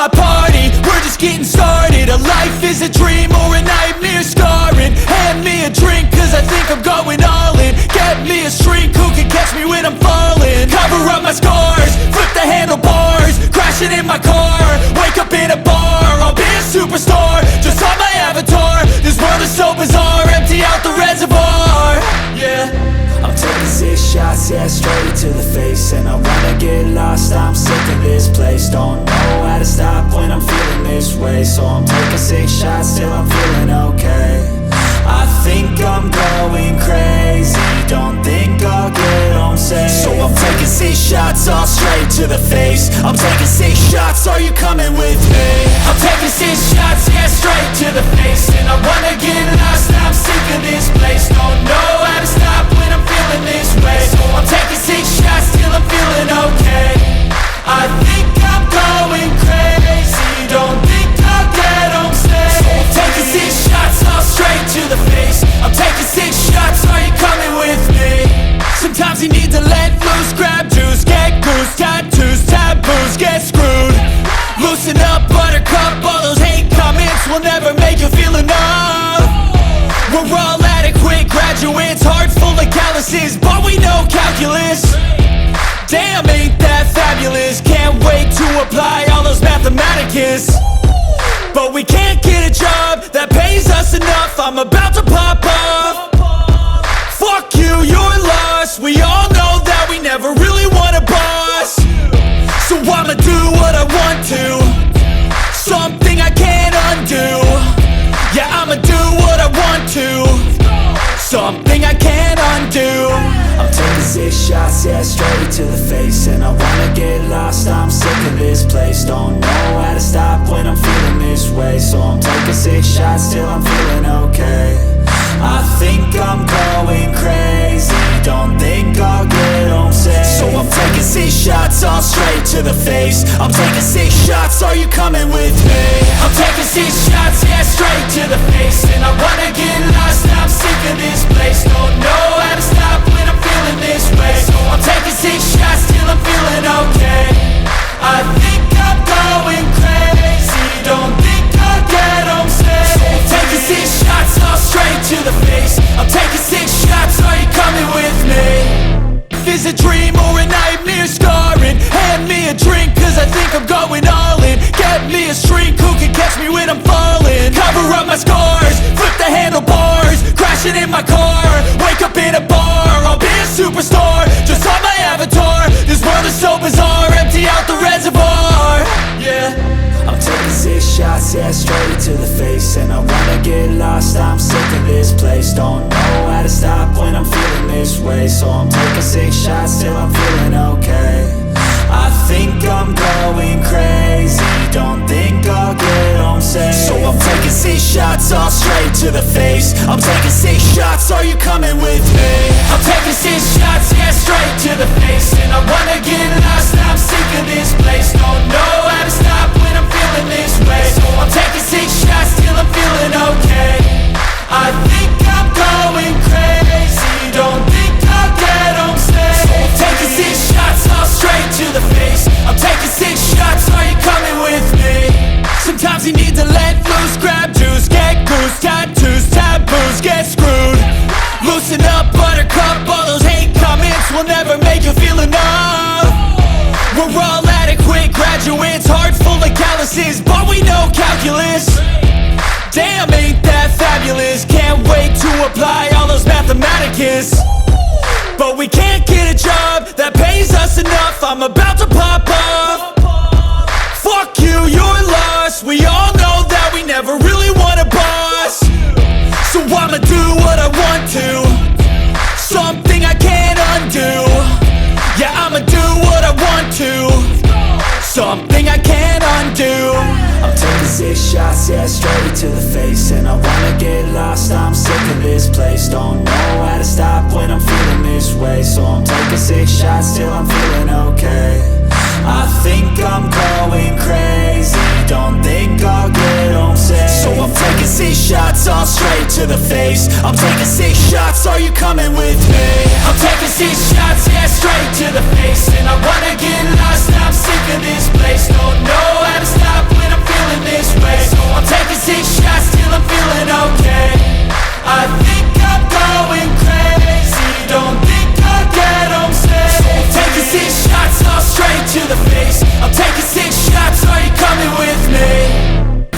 my party, we're just getting started. A life is a dream or a nightmare scarring. Hand me a drink cause I think I'm going all in. Get me a shrink who can catch me when I'm falling. Cover up my scars, flip the handlebars, crashing in my car, wake up in a bar. I'll be a superstar, just on my avatar. This world is so bizarre, empty out the reservoir. Yeah, I'm taking 6 shots, yeah, straight to the face. And I wanna get lost, I'm sick of this place. Don't know how to stop when I'm feeling this way. So I'm taking 6 shots till I'm feeling okay. I think I'm going crazy, don't think I'll get home safe. So I'm taking 6 shots, all straight to the face. I'm taking 6 shots, are you coming with me? I'm taking 6 shots, yeah, straight to the face. And I wanna get lost, I'm sick of this place. Don't know how to stop when I'm feeling this way. So I'm taking 6 shots till I'm feeling okay. I think I'm going crazy, don't think I'll get home safe. So I'm taking 6 shots, all straight to the face. I'm taking 6 shots, are you coming with me? sometimes you need to let loose, grab juice, get goose, tattoos, taboos, get screwed. Loosen up, buttercup, all those hate comments will never make you feel enough. We're all adequate graduates, heart full of calluses, but we know calculus. Damn, ain't that fabulous? Can't wait to apply all those mathematicus. But we can't get a job that pays us enough. I'm about to pop off. Fuck you, you're lost. We all know that we never really want a boss. So I'ma do what I want to, something I can't undo. Yeah, I'ma do what I want to, something I can't undo. I'm taking 6 shots, yeah, straight to the face. And I wanna get lost, I'm sick of this place. Don't know how to stop when I'm feeling this way. So I'm taking 6 shots till I'm feeling okay. I think I'm going crazy, don't think I'll get home safe. So I'm taking 6 shots, all straight to the face. I'm taking 6 shots, are you coming with me? I'm taking 6 shots, yeah, straight to the face. And I wanna get lost, I'm sick of this place. Don't know how to stop when I'm feeling this way. So I'm taking 6 shots till I'm feeling okay. I think I'm going crazy, don't think I'll get home safe. So I'm taking 6 shots, all straight to the face. I'm taking 6 shots, are you coming with me? Is a dream or a nightmare scarring. Hand me a drink cause I think I'm going all in. Get me a shrink who can catch me when I'm falling. Cover up my scars, flip the handlebars, crashing in my car, wake up in a bar. I'll be a superstar, just on my avatar. This world is so bizarre, empty out the reservoir. Yeah, I'm taking 6 shots, yeah, straight to the face. And I wanna get lost, I'm sick of this place. Don't know how to stop when I'm feeling this way. So I'm taking 6 shots till I'm feeling okay. I think I'm going crazy, don't think I'll get home safe. So I'm taking 6 shots, all straight to the face. I'm taking 6 shots, are you coming with me? I'm taking 6 shots, yeah, straight to the face. And I wanna get lost, I'm sick of this place. Don't know how to stop when I'm feeling this way. So I'm taking 6 shots till I'm feeling okay. I think I'm going crazy, don't think I'll get home safe. So I'm taking 6 shots, all straight to the face. I'm taking 6 shots, are you coming with me? Sometimes you need to let loose, grab juice, get goose, tattoos, taboos, get screwed. Loosen up, buttercup, all those hate comments will never make you feel enough. We're all adequate graduates, heart full of calluses, but we know calculus. Damn, ain't that fabulous? Can't wait to apply all those mathematicus. But we can't get a job that pays us enough. I'm about to pop off. Fuck you, you're lost. We all know that we never really want a boss. So I'ma do what I want to, something I can't undo. Yeah, I'ma do what I want to, something I can't undo. I'm taking 6 shots, yeah, straight to the face. And I wanna get lost, I'm sick of this place. Don't know how to stop when I'm feeling this way. So I'm taking 6 shots till I'm feeling okay. I think I'm going crazy, don't think I'll get home safe. So I'm taking 6 shots all straight to the face. I'm taking 6 shots, are you coming with me? I'm taking 6 shots, yeah, straight to the face. And I wanna get lost, I'm sick of this place. Don't know how to stop when I'm feeling this way. So I'm taking 6 shots till I'm feeling okay. I think I'm going crazy, don't think I'll get home safe. So I'm taking 6 shots all straight to the face. I'm taking 6 shots, are you coming with me?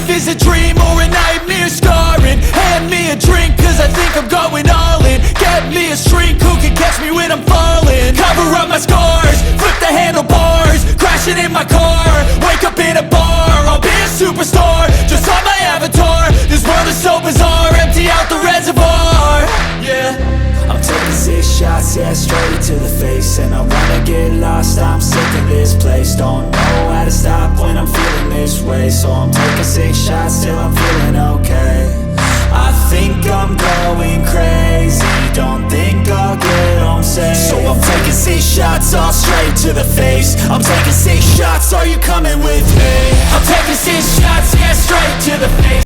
Is a dream or a nightmare scarring? Hand me a drink cause I think I'm going all in. Get me a shrink who can catch me when I'm falling. Cover up my scars, flip the handlebars, crashing in my car, wake up in a bar. I'll be a superstar, just on my avatar. This world is so bizarre, empty out the reservoir. Yeah, I'm taking 6 shots, yeah, straight to the face. And I wanna get lost, I'm sick of this place. Don't know how to stop when I'm feeling this way. So I'm taking 6 shots till I'm feeling okay. I think I'm going crazy, don't think I'll get home safe. So I'm taking 6 shots all straight to the face. I'm taking 6 shots, are you coming with me? I'm taking 6 shots, yeah, straight to the face.